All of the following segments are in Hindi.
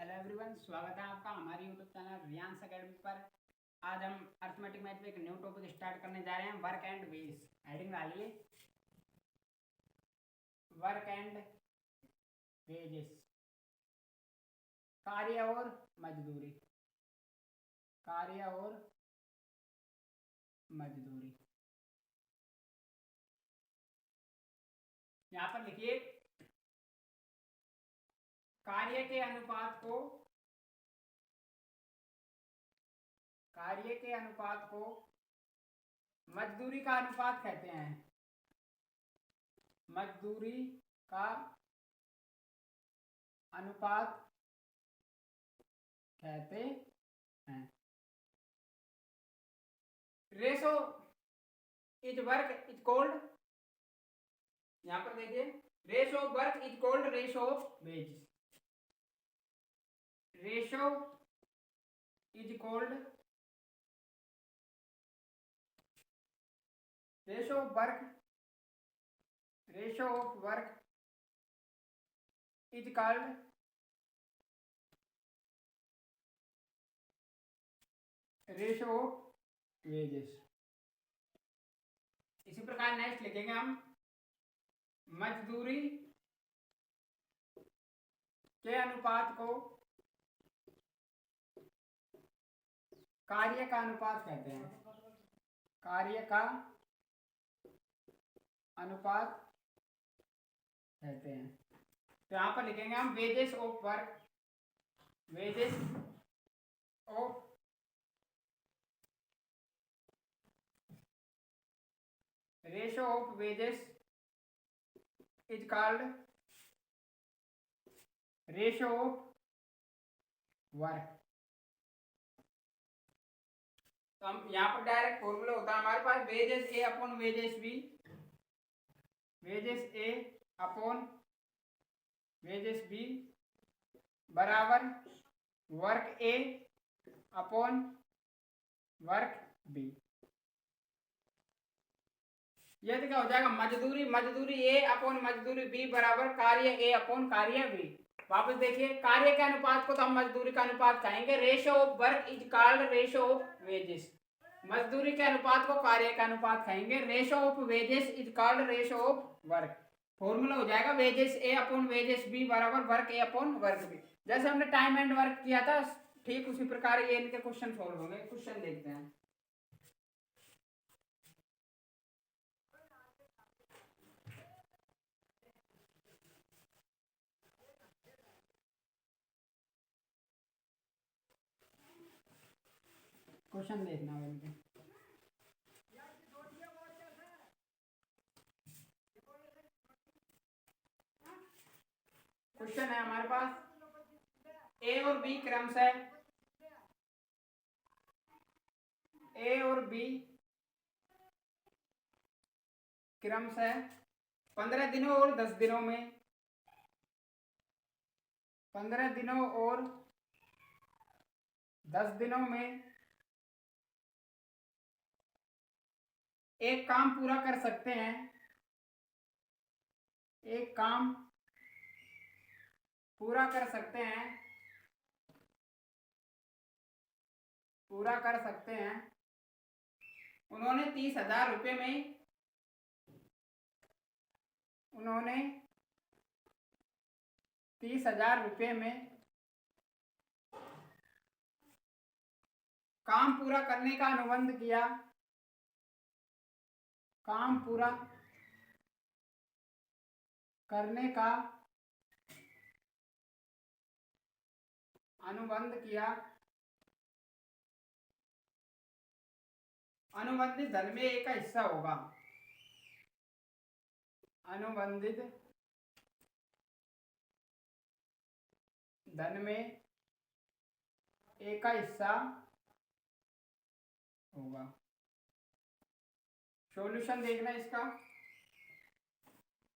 हेलो एवरीवन, स्वागत है आपका हमारे यूट्यूब चैनल रियांस एकेडमी पर। आज हम अर्थमेटिक मैथ में एक न्यू टॉपिक स्टार्ट करने जा रहे हैं, वर्क एंड वेज। हेडिंग डालिए, वर्क एंड वेजेस, कार्य और मजदूरी, कार्य और मजदूरी। यहाँ पर लिखिए, कार्य के अनुपात को मजदूरी का अनुपात कहते हैं। मजदूरी का अनुपात कहते हैं। Ratio is work is called, यहां पर देखिए, ratio of work is called ratio of ways. Ratio is called ratio of work is called ratio of wages. इसी प्रकार नेक्स्ट लिखेंगे हम, मजदूरी के अनुपात को कार्य का अनुपात कहते हैं। कार्य का अनुपात कहते हैं। तो यहां पर लिखेंगे हम wages of work, wages of ratio of wages is called ratio of work. तो हम यहाँ पर डायरेक्ट फॉर्मूला होता है हमारे पास, वेजेस ए अपॉन वेजेस बी, वेजेस ए अपॉन वेजेस बी बराबर वर्क ए अपॉन वर्क बी। ये तो क्या हो जाएगा, मजदूरी ए अपॉन मजदूरी बी बराबर कार्य ए अपॉन कार्य बी। वापस देखिए, कार्य के अनुपात को तो हम मजदूरी का अनुपात कहेंगे। Ratio of work is called ratio of wages. मजदूरी के अनुपात को कार्य का अनुपात कहेंगे। Ratio of wages is called ratio of work. Formula हो जाएगा वेजेस ए अपॉन वेजेस बी बराबर वर्क ए अपॉन वर्क बी। जैसे हमने टाइम एंड वर्क किया था, ठीक उसी प्रकार ये इनके क्वेश्चन सॉल्व होंगे। क्वेश्चन देखते हैं। क्वेश्चन देखना है इनके। क्वेश्चन है हमारे पास, ए और बी क्रमशः ए और बी क्रमशः 15 दिनों और 10 दिनों में 15 दिनों और 10 दिनों में एक काम पूरा कर सकते हैं। एक काम पूरा कर सकते हैं, पूरा कर सकते हैं। उन्होंने 30,000 रुपये में उन्होंने 30,000 रुपये में काम पूरा करने का अनुबंध किया। काम पूरा करने का अनुबंध किया। अनुबंधित धन में एक का हिस्सा होगा। अनुबंधित धन में एक का हिस्सा होगा। सॉल्यूशन देखना इसका।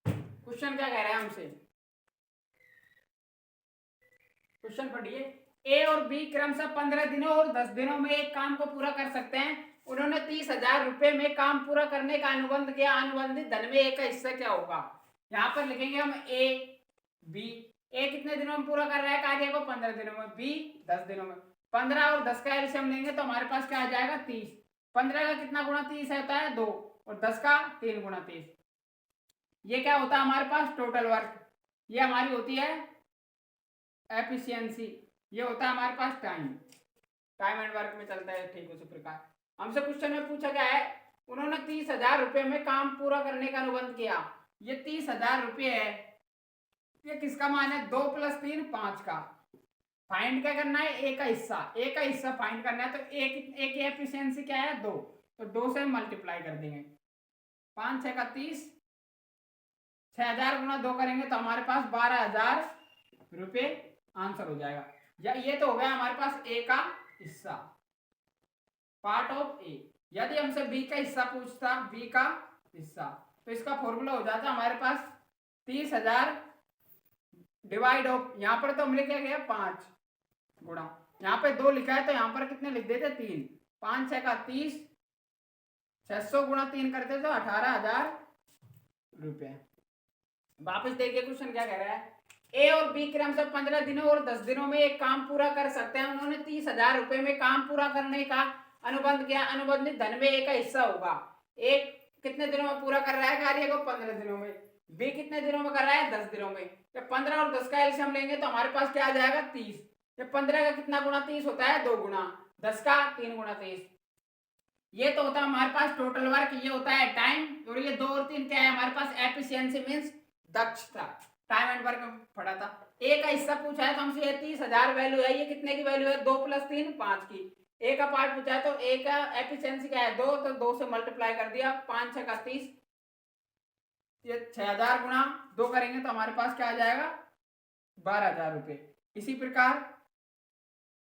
क्वेश्चन क्या कह रहा है हमसे, क्वेश्चन पढ़िए। ए और बी क्रमशः 15 दिनों और 10 दिनों में एक काम को पूरा कर सकते हैं। उन्होंने 30,000 रुपये में काम पूरा करने का अनुबंध किया। अनुबंधित धन में ए का हिस्सा क्या होगा। यहाँ पर लिखेंगे हम ए बी ए कितने दिनों में पूरा कर रहा है कार्य को? 15 दिनों में। बी 10 दिनों में। 15 और 10 का एलसीएम लेंगे तो हमारे पास क्या आ जाएगा? 30। 15 का कितना गुणा 30 होता है? 2। और 10 का 3 गुणा 30। ये क्या होता है हमारे पास? Total work. ये हमारी होती है एफिशिएंसी। ये होता है हमारे पास टाइम। टाइम एंड वर्क में चलता है ठीक उसी प्रकार। हमसे क्वेश्चन में पूछा गया है, उन्होंने 30,000 रुपये में काम पूरा करने का अनुबंध किया। ये 30,000 रुपये है, ये किसका मान है? 2 + 3 5 का। फाइंड क्या करना है? ए का हिस्सा। ए का हिस्सा फाइंड करना है, तो ए की एफिशिएंसी क्या है? 2। तो 2 से मल्टीप्लाई कर देंगे। 5 6 का 30। 6,000 गुणा 2 करेंगे तो हमारे पास 12,000 रुपये आंसर हो जाएगा। या ये तो हो गया हमारे पास ए का हिस्सा, पार्ट ऑफ ए। यदि हमसे बी का हिस्सा पूछता, बी का हिस्सा, तो इसका फॉर्मूला हो जाता हमारे पास 30,000 डिवाइड ऑफ, यहाँ पर तो हम लिखे गया 5 गुणा, यहाँ पे 2 लिखा है तो यहाँ पर कितने लिख देते? 3। 5 6 का 30। 600 गुणा 3 करते तो 18,000 रुपये। वापस देखिए क्वेश्चन क्या कह रहा है। ए और बी क्रम से 15 दिनों और 10 दिनों में एक काम पूरा कर सकते हैं। उन्होंने 30,000 रुपये में काम पूरा करने का अनुबंध किया। अनुबंधित धन में ए का हिस्सा होगा। ए कितने दिनों में पूरा कर रहा है कार्य को? 15 दिनों में। बी कितने दिनों में कर रहा है? 10 दिनों में। जब 15 और 10 का एलसीएम लेंगे तो हमारे पास क्या आ जाएगा? 30। जब 15 का कितना गुणा 30 होता है? 2 गुणा। 10 का 3 गुणा 30। ये तो होता है हमारे पास टोटल वर्क, ये होता है टाइम, और ये 2 और 3 क्या है हमारे पास? एफिशिएंसी मींस दक्षता। टाइम एंड वर्क में पढ़ा था। ए का हिस्सा पूछा है तो हमसे ये 30,000 वैल्यू है, ये कितने की वैल्यू है? 2 + 3 5 की। ए का पार्ट पूछा है तो ए का एफिशिएंसी क्या है? 2, तो 2 से मल्टीप्लाई कर दिया। 5 6 का 30। ये 6,000 गुणा 2 करेंगे तो हमारे पास क्या आ जाएगा? 12,000 रुपये। इसी प्रकार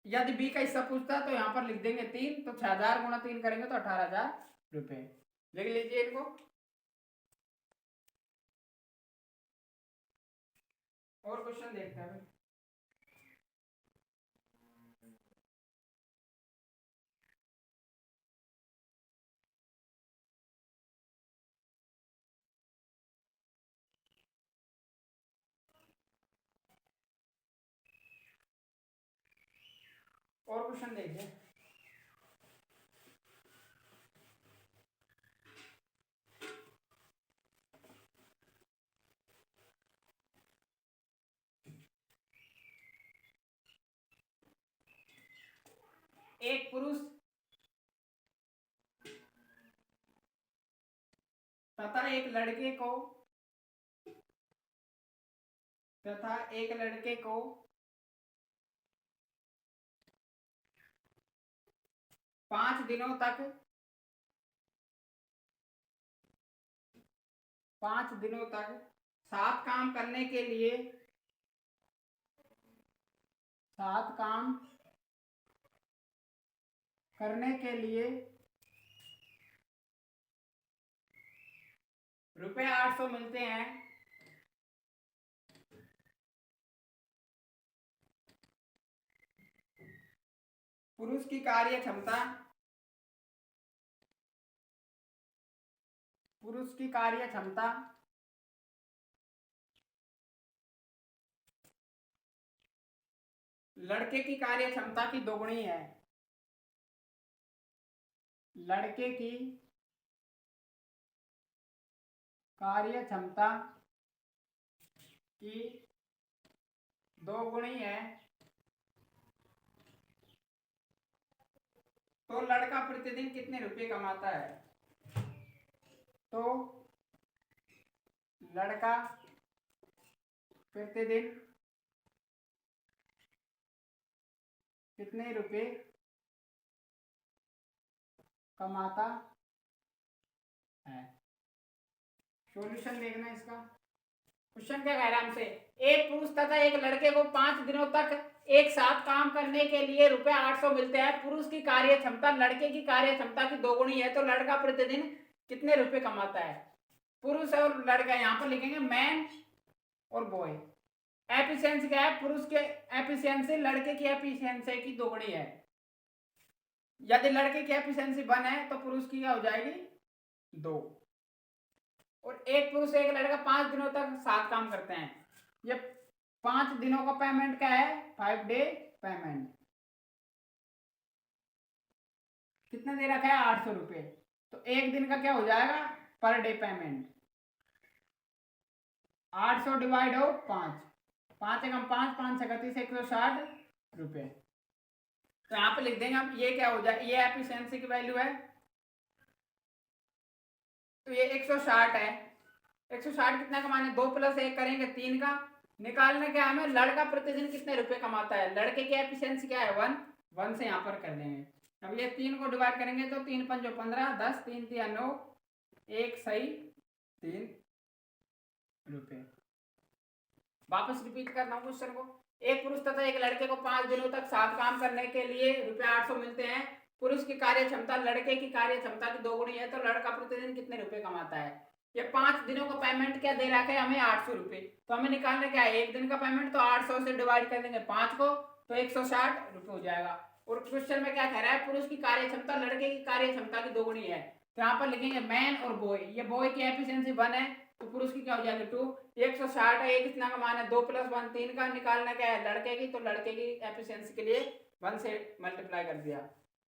यदि बी का हिस्सा पूछता है तो यहाँ पर लिख देंगे 3, तो 6,000 गुणा 3 करेंगे तो 18,000 रुपये। लिख लीजिए इनको। और क्वेश्चन देखते हैं। और क्वेश्चन देखिए। एक पुरुष तथा एक लड़के को 5 दिनों तक 5 दिनों तक 7 काम करने के लिए 7 काम करने के लिए रुपये 800 मिलते हैं। पुरुष की कार्य क्षमता लड़के की कार्य क्षमता की दोगुनी है। लड़के की कार्य क्षमता की दोगुनी है, तो लड़का प्रतिदिन कितने रुपए कमाता है? तो लड़का प्रतिदिन कितने रुपए कमाता है? सॉल्यूशन देखना है इसका। क्वेश्चन क्या कह रहा है हमसे? एक पुरुष तथा एक लड़के को 5 दिनों तक एक साथ काम करने के लिए रुपये 800 मिलते हैं। पुरुष की कार्य क्षमता लड़के की कार्य क्षमता की दोगुनी है, तो लड़का प्रतिदिन कितने रुपए कमाता है? पुरुष और लड़का, यहाँ पर लिखेंगे मैन और बॉय। एफिशिएंसी क्या है? पुरुष के एफिशिएंसी लड़के की एफिशिएंसी की दोगुनी है। यदि लड़के की एफिशिएंसी 1 है तो पुरुष की क्या हो जाएगी? 2। और एक पुरुष एक लड़का 5 दिनों तक 7 काम करते हैं। ये 5 दिनों का पेमेंट क्या है, 5 डे पेमेंट। कितना दे रखा है, 800 रुपये। तो एक दिन का क्या हो जाएगा, पर डे पेमेंट। 800 डिवाइड हो 5, 5 एकम 5, 5 36, 160 रुपये। तो यहाँ पे लिख देंगे हम, ये क्या हो जाए, ये एफिशिएंसी की वैल्यू है, तो ये 160 है। 160 कितना कमाने, 2 + 1 करेंगे 3 का। निकालना क्या हमें, लड़का प्रतिदिन कितने रुपए कमाता है, लड़के की एफिशिएंसी क्या है 1, 1 से यहाँ पर कर देंगे। अब ये 3 को डिवाइड करेंगे तो 3 पंजो 15, 10, 3 तिया 9, 1 सही 3 रुपये। वापस रिपीट करता हूँ क्वेश्चन को। एक पुरुष तथा एक लड़के को 5 दिनों तक साथ काम करने के लिए रुपये 800 मिलते हैं। पुरुष की कार्य क्षमता लड़के की कार्य क्षमता की 2 गुनी है, तो लड़का प्रतिदिन कितने रुपए कमाता है। ये 5 दिनों का पेमेंट क्या दे रखा है हमें, 800 रुपये। तो हमें निकालना क्या है, एक दिन का पेमेंट, तो 800 से डिवाइड कर देंगे 5 को, तो 160 रुपये हो जाएगा। और क्वेश्चन में क्या कह रहा है, पुरुष की कार्य क्षमता लड़के की कार्य क्षमता की 2 गुनी है, तो यहाँ पर लिखेंगे मैन और बॉय। ये बॉय की एफिशिएंसी 1 है, तो पुरुष की क्या हो जाएगी 2। 160 है, एक कितना का मान है 2 + 1 3 का। निकालना क्या है लड़के की, तो लड़के की एफिशिएंसी के लिए 1 से मल्टीप्लाई कर दिया,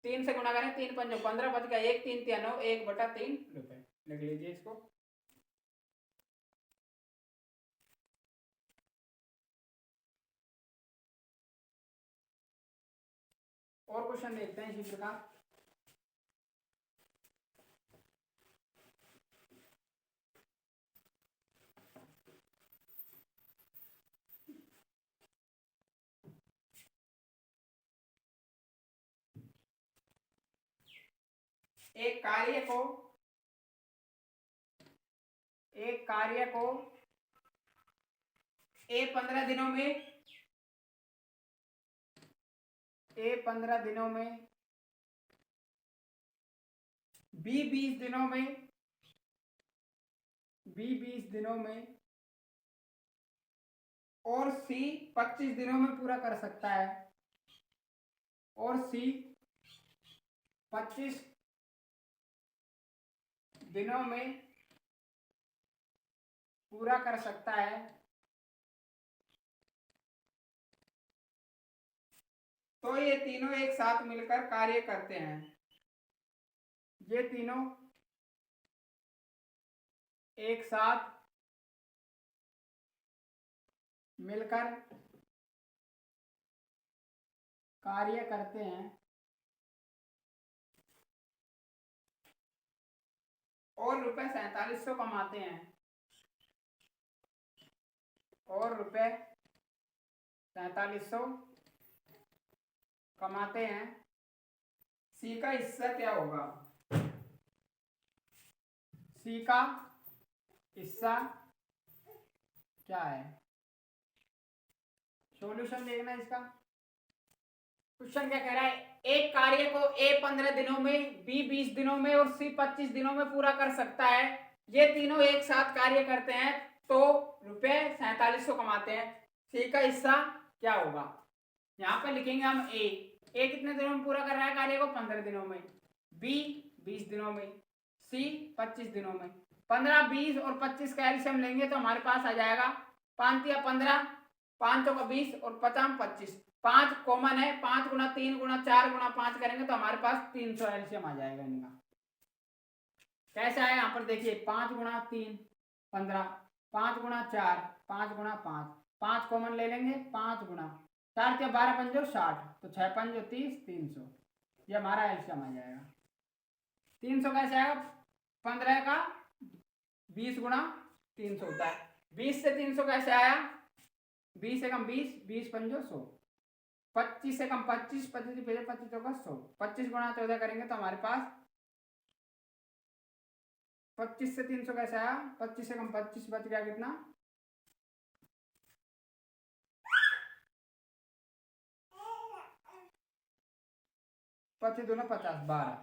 3 से गुणा करें, 3 पंजो 15, बच गया 1, 3 तिया 9, 1/3 रुपए। लिख लीजिए इसको। और क्वेश्चन देखते हैं इसी प्रकार। एक कार्य को ए 15 दिनों में बी 20 दिनों में और सी 25 दिनों में पूरा कर सकता है, और सी 25 दिनों में पूरा कर सकता है, तो ये तीनों एक साथ मिलकर कार्य करते हैं। ये तीनों एक साथ मिलकर कार्य करते हैं और रुपए 4700 कमाते हैं, और रुपए 4700 कमाते हैं। सी का हिस्सा क्या होगा, सी का हिस्सा क्या है, सॉल्यूशन देखना इसका। क्वेश्चन क्या कह रहा है, एक कार्य को ए 15 दिनों में, बी 20 दिनों में और सी 25 दिनों में पूरा कर सकता है। ये तीनों एक साथ कार्य करते हैं, तो रुपए 4700 कमाते हैं। सी का हिस्सा क्या होगा, यहाँ पर लिखेंगे हम ए कितने दिनों में पूरा कर रहा है कार्य को, 15 दिनों में, बी 20 दिनों में, सी 25 दिनों में। 15, 20 और 25 का एलसीएम लेंगे तो हमारे पास आ जाएगा 5 या 15, 5 का 20 और 50 25, 5 कॉमन है, 5 गुणा 3 गुणा 4 गुणा 5 करेंगे तो हमारे पास 300 एलसीएम आ जाएगा इनका। कैसे आया, यहाँ पर देखिए 5 गुणा 3 15, 5 गुणा 4 5 गुणा 5, 5 कॉमन ले लेंगे, 5 गुणा 4 के 12 पंजो 60, तो 6 पंजो 30, 300, ये हमारा एलसीएम आ जाएगा। 300 कैसे आएगा, 15 का 20 गुणा 300 होता है। 20 से 300 कैसे आया, 20 से कम 20, 20 पंजो 100, 25 से कम 25, 25 25 का 100, 25 गुणा 14 करेंगे तो हमारे पास 25 से 300 कैसे आया, 25 से कम 25, बच गया कितना, 25 दूना 50, 12।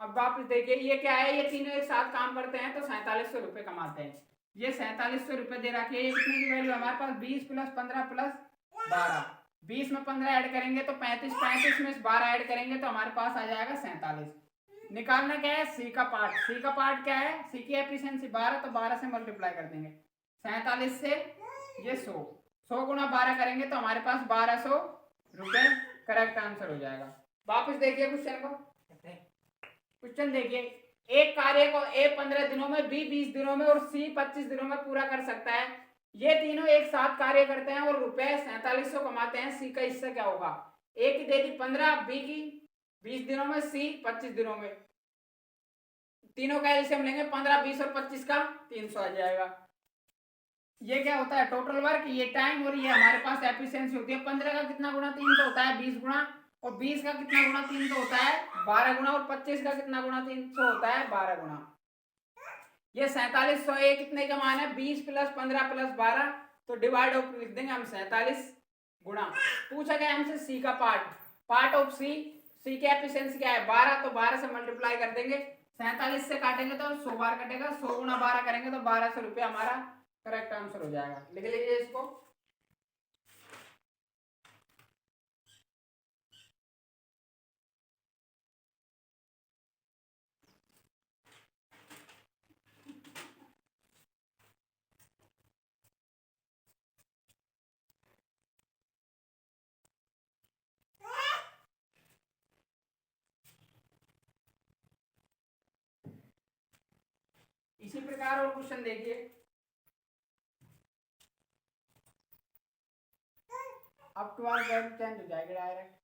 अब वापस देखिए ये क्या है, ये तीनों एक साथ काम करते हैं तो 4700 रुपये कमाते हैं। ये 4700 रुपये दे रखी है, ये कितने की वैल्यू हमारे पास 20 + 15 + 12, 20 में 15 ऐड करेंगे तो 35, 35 में 12 ऐड करेंगे तो हमारे पास आ जाएगा 47। निकालना क्या है, सी का पार्ट। सी का पार्ट क्या है, सी की एफिशिएंसी 12, तो 12 से मल्टीप्लाई कर देंगे, 47 से ये 100, 100 गुणा 12 करेंगे तो हमारे पास 1200 रुपए करेक्ट आंसर हो जाएगा। वापस देखिए क्वेश्चन को। क्वेश्चन देखिए, एक कार्य को ए 15 दिनों में, बी 20 दिनों में और सी 25 दिनों में पूरा कर सकता है। ये तीनों एक साथ कार्य करते हैं और रुपए 4700 कमाते हैं। सी का हिस्सा क्या होगा? ए की दे दी 15, बी की 20 दिनों में, सी 25 दिनों में। तीनों का एलसीएम लेंगे, 15, 20 और 25 का 300 आ जाएगा। ये क्या होता है? टोटल वर्क, ये टाइम, और ये हमारे पास एफिशिएंसी होती है। 15 का कितना गुना 300 होता है? 20 गुना। और 20 का कितना गुना 300 होता है? 12 गुना। और 25 का कितना गुना 300 होता है? 12 गुना। ये 4700 ए कितने का मान है? 20 प्लस 15 प्लस 12, तो डिवाइड ऑफ लिख देंगे हम 47 गुना। पूछा गया हमसे सी का पार्ट ऑफ सी। सी की एफिशिएंसी क्या है? 12, तो 12 से मल्टीप्लाई कर देंगे। 47 से काटेंगे तो 100 बार कटेगा। 100 गुना 12 करेंगे तो 1200 रुपये हमारा करेक्ट आंसर हो जाएगा। लिख लीजिए इसको। इसी प्रकार और क्वेश्चन देखिए। अब तुम्हारा वर्ब चेंज हो जाएगा डायरेक्ट,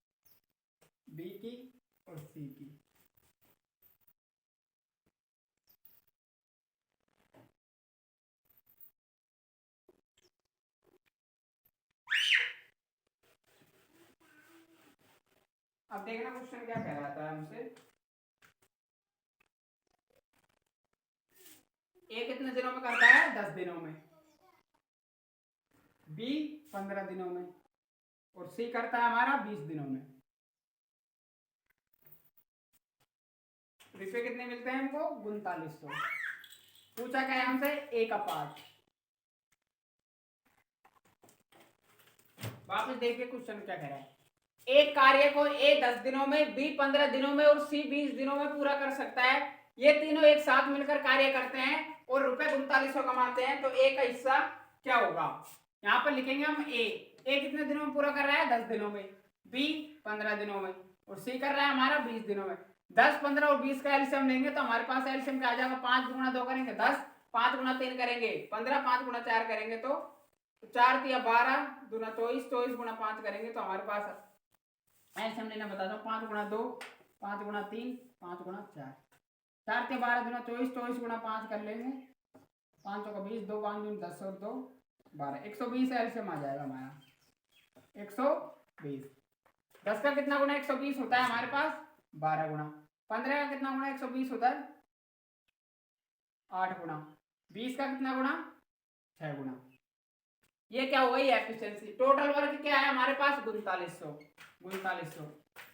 बी की और सी की। अब देखना क्वेश्चन क्या कह रहा था हमसे। ए कितने दिनों में करता है? 10 दिनों में। बी 15 दिनों में। और सी करता है हमारा 20 दिनों में। रुपये कितने मिलते हैं हमको? 3900। पूछा क्या है हमसे? ए का पार्ट। वापस देखिए क्वेश्चन क्या कह रहा है। एक कार्य को ए 10 दिनों में, बी 15 दिनों में और सी 20 दिनों में पूरा कर सकता है। ये तीनों एक साथ मिलकर कार्य करते हैं और रुपए 3900 कमाते हैं। तो ए का हिस्सा क्या होगा? यहाँ पर लिखेंगे हम ए कितने दिनों में पूरा कर रहा है? 10 दिनों में। बी 15 दिनों में। और सी कर रहा है हमारा 20 दिनों में। 10, 15 और 20 का एलसीएम लेंगे तो हमारे पास एलसीएम क्या आ जाएगा? 5 गुना 2 करेंगे 10, 5 गुना 3 करेंगे 15, 5 गुना 4 करेंगे तो 4 या 12 दूना 24, 24 गुना 5 करेंगे तो हमारे पास एलसीएम लेना बताता हूँ। 5 गुना 2, 5 गुना 3, 5 गुना 4, 4 के 12 दूना 24, 24 गुना 5 कर लेंगे। 5 का 20, 2 5 दून 10 और 2 12, 120 एलसीएम आ जाएगा हमारा 120। 10 का कितना गुना 120 होता है हमारे पास? 12 गुना। 15 का कितना गुना 120 होता है? 8 गुना। 20 का कितना गुना? 6 गुना। ये क्या हो गई? एफिशिएंसी। टोटल वर्क क्या है हमारे पास? 3900।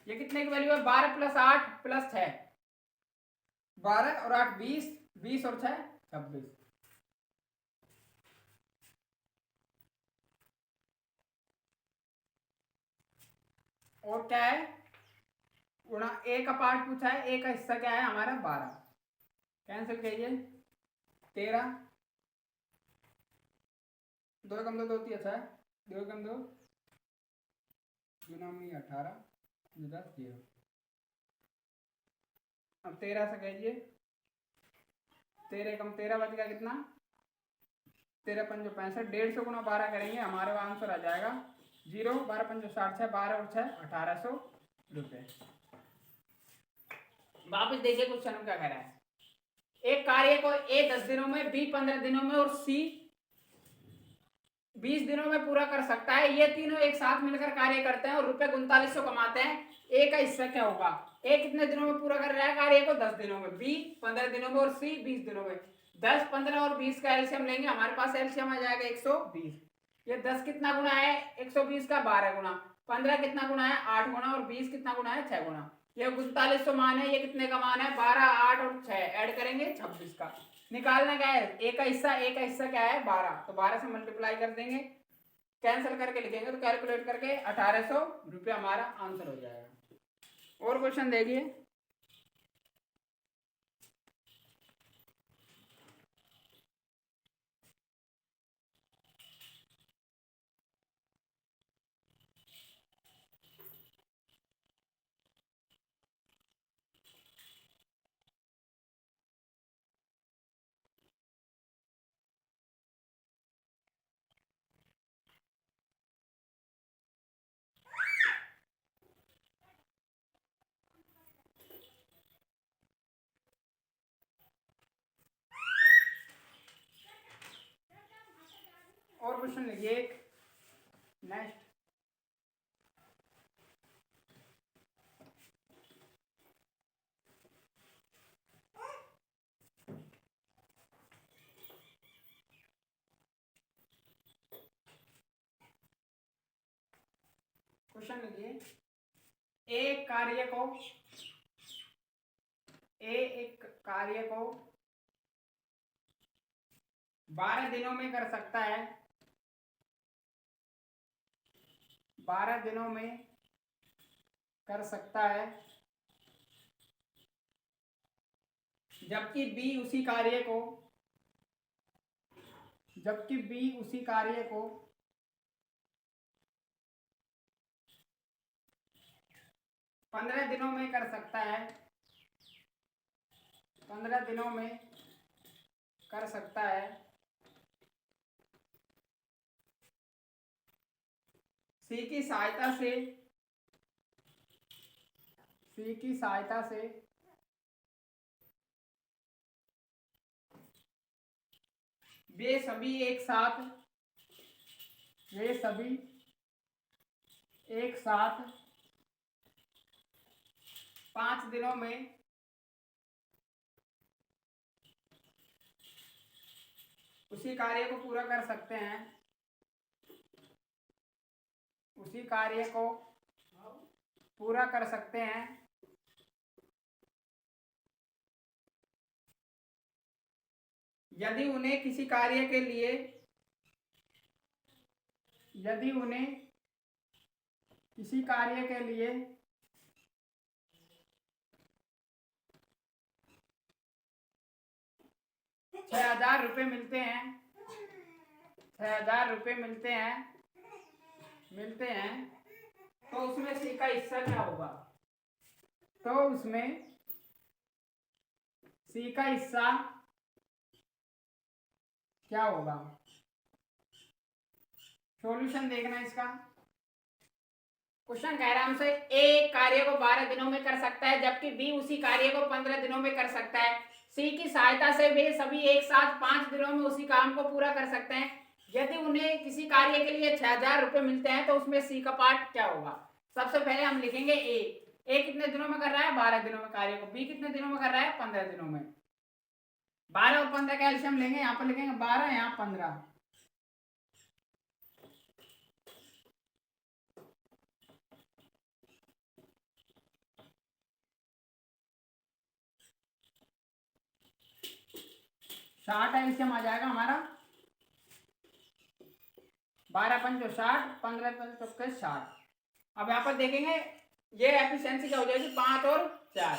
ये कितने की वैल्यू है? 12 प्लस 8 प्लस 6, 12 और 8 20, 20 और 6 26। और क्या है? गुणा ए का पार्ट पूछा है। ए का हिस्सा क्या है हमारा? 12। कैंसिल कीजिए। 13, 2 कम 2 2 3 है, 2 कम 2 में 18, 10 0। अब 13 से कीजिए। 13 कम 13 बच गया कितना? 13 पंजो 65। 150 गुना 12 करेंगे हमारे आंसर आ जाएगा 0। 12 पंजो 60, 12 और 6 1800 रुपये। वापस देखिए क्वेश्चन क्या कह रहा है। एक कार्य को ए 10 दिनों में, बी 15 दिनों में और सी 20 दिनों में पूरा कर सकता है। ये तीनों एक साथ मिलकर कार्य करते हैं और रुपए 3900 कमाते हैं। ए का हिस्सा क्या होगा? ए कितने दिनों में पूरा कर रहा है कार्य को? 10 दिनों में। बी 15 दिनों में और सी 20 दिनों में। 10, 15 और 20 का एलसीएम लेंगे हमारे पास एलसीएम आ जाएगा 120। ये 10 कितना गुना है 120 का? 12 गुना। 15 कितना गुना है? 8 गुना। और 20 कितना गुना है? 6 गुना। ये 3900 मान है। ये कितने का मान है? 12, 8 और 6 ऐड करेंगे 26 का। निकालना क्या है? ए का हिस्सा क्या है? 12, तो 12 से मल्टीप्लाई कर देंगे। कैंसिल करके लिखेंगे तो कैलकुलेट करके 1800 रुपये हमारा आंसर हो जाएगा। और क्वेश्चन देखिए। क्वेश्चन लिखिए नेक्स्ट। क्वेश्चन लिखिए एक कार्य को एक कार्य को 12 दिनों में कर सकता है, 12 दिनों में कर सकता है, जबकि बी उसी कार्य को 15 दिनों में कर सकता है, 15 दिनों में कर सकता है। सी की सहायता से वे सभी एक साथ 5 दिनों में उसी कार्य को पूरा कर सकते हैं, उसी कार्य को पूरा कर सकते हैं, यदि उन्हें किसी कार्य के लिए 6,000 रुपये मिलते हैं, 6,000 रुपये मिलते हैं, तो उसमें सी का हिस्सा क्या होगा? तो उसमें सी का हिस्सा क्या होगा? सॉल्यूशन देखना इसका। क्वेश्चन कह रहा है हमसे ए कार्य को 12 दिनों में कर सकता है, जबकि बी उसी कार्य को 15 दिनों में कर सकता है। सी की सहायता से वे सभी एक साथ 5 दिनों में उसी काम को पूरा कर सकते हैं, यदि उन्हें किसी कार्य के लिए 6,000 रुपये मिलते हैं, तो उसमें सी का पार्ट क्या होगा? सबसे पहले हम लिखेंगे ए कितने दिनों में कर रहा है? 12 दिनों में कार्य को। बी कितने दिनों में कर रहा है? 15 दिनों में। 12 और 15 का एलसीएम लेंगे, यहाँ पर लिखेंगे 12, यहाँ 15। साठ एलसीएम आ जाएगा हमारा। 12 पंचो 60, 15 पंचो 60। अब यहाँ पर देखेंगे ये एफिशिएंसी क्या हो जाएगी? 5 और 4।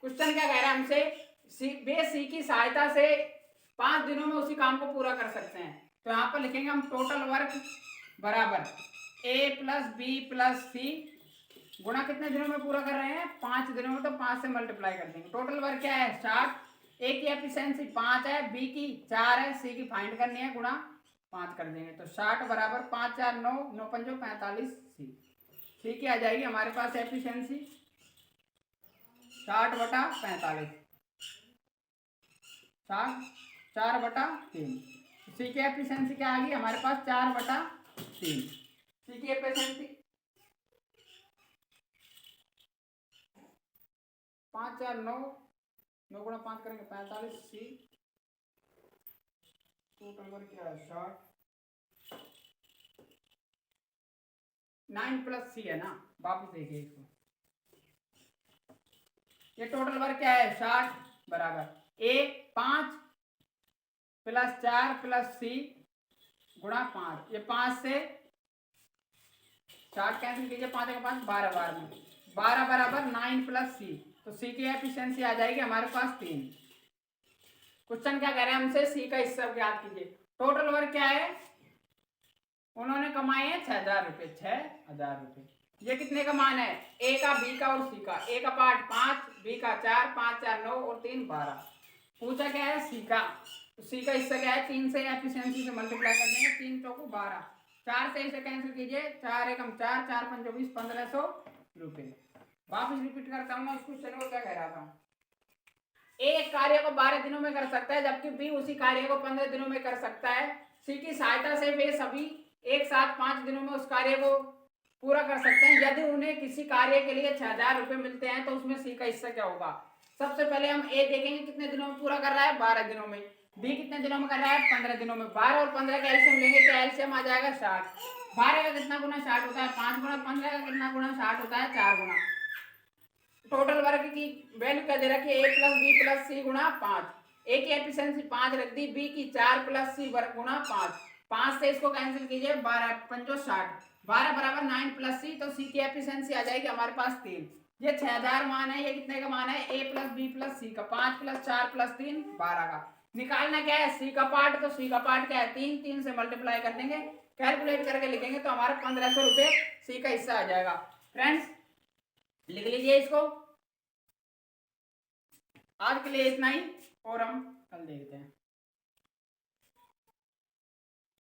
क्वेश्चन क्या कह रहा है हमसे? वे सी की सहायता से 5 दिनों में उसी काम को पूरा कर सकते हैं। तो यहाँ पर लिखेंगे हम टोटल वर्क बराबर ए प्लस बी प्लस सी गुणा कितने दिनों में पूरा कर रहे हैं? 5 दिनों में, तो 5 से मल्टीप्लाई कर देंगे। टोटल वर्क क्या है? 60। ए की एफिशिएंसी 5 है, बी की 4 है, सी की फाइंड करनी है, गुणा 5 कर देंगे। तो 60 बराबर 5 4 9 9 5 45 सी। सी की आ जाएगी हमारे पास एफिशिएंसी 60/45, 4/3। सी की एफिशिएंसी क्या आ गई हमारे पास? 4/3। सी की एफिशिएंसी 5 4 9 9 गुणा 5 करेंगे 45 सी। टोटल वर्क क्या है? 60। 9 प्लस सी है ना, वापिस देखिए इसको। ये टोटल वर्क क्या है? 60 बराबर ए 5 प्लस 4 प्लस सी गुणा 5। ये 5 से 60 कैंसिल कीजिए, 5 का 5 12 बार में 12 बराबर 9 प्लस सी। तो सी की एफिशिएंसी आ जाएगी हमारे पास 3। क्वेश्चन क्या कह रहे हैं हमसे? सी का हिस्सा ज्ञात कीजिए। टोटल वर्क क्या है? उन्होंने कमाए हैं 6,000 रुपये, 6,000 रुपये। ये कितने का मान है? ए का, बी का और सी का। ए का पार्ट 5, बी का 4, 5 4 9 और 3 12। पूछा क्या है? सी का। तो सी का हिस्सा क्या है? 3 से एफिशिएंसी से मल्टीप्लाई कर देंगे, 3 चौको 12, 4 से इसे कैंसिल कीजिए, 4 एकम 4, 4 पंचो 20, 1500 रुपये। वापस रिपीट करता हूँ, इस क्वेश्चन को क्या कह रहा था? एक कार्य को 12 दिनों में कर सकता है, जबकि बी उसी कार्य को 15 दिनों में कर सकता है। सी की सहायता से वे सभी एक साथ 5 दिनों में उस कार्य को पूरा कर सकते हैं। यदि उन्हें किसी कार्य के लिए 6,000 रुपये मिलते हैं तो उसमें सी का हिस्सा क्या होगा। सबसे पहले हम ए देखेंगे कितने दिनों में पूरा कर रहा है, 12 दिनों में। बी कितने दिनों में कर रहा है, 15 दिनों में। 12 और 15 का एलसीएम लेंगे तो एलसीएम आ जाएगा 60। 12 का कितना गुना 60 होता है, 5 गुना। 15 का कितना गुना 60 होता है, 4 गुना। टोटल वर्क की वैल्यू क्या दे रखी है, ए प्लस बी प्लस सी गुना 5। ए की एफिशिएंसी 5 रख दी, बी की 4 प्लस सी वर्क गुना 5। 5 से इसको कैंसिल कीजिए, 12 पंचो 60। 12 बराबर 9 प्लस सी, तो सी की एफिशिएंसी आ जाएगी हमारे पास 3। ये 6,000 मान है, ये कितने का मान है, ए प्लस बी प्लस सी का। 5 प्लस 4 प्लस 3 12 का। निकालना क्या है, सी का पार्ट। तो सी का पार्ट क्या है, 3। 3 से मल्टीप्लाई कर देंगे, कैलकुलेट करके लिखेंगे तो हमारा 1500 रुपये सी का हिस्सा आ जाएगा। फ्रेंड्स लिख लीजिए इसको। आज के लिए इतना ही, और हम कल देखते हैं।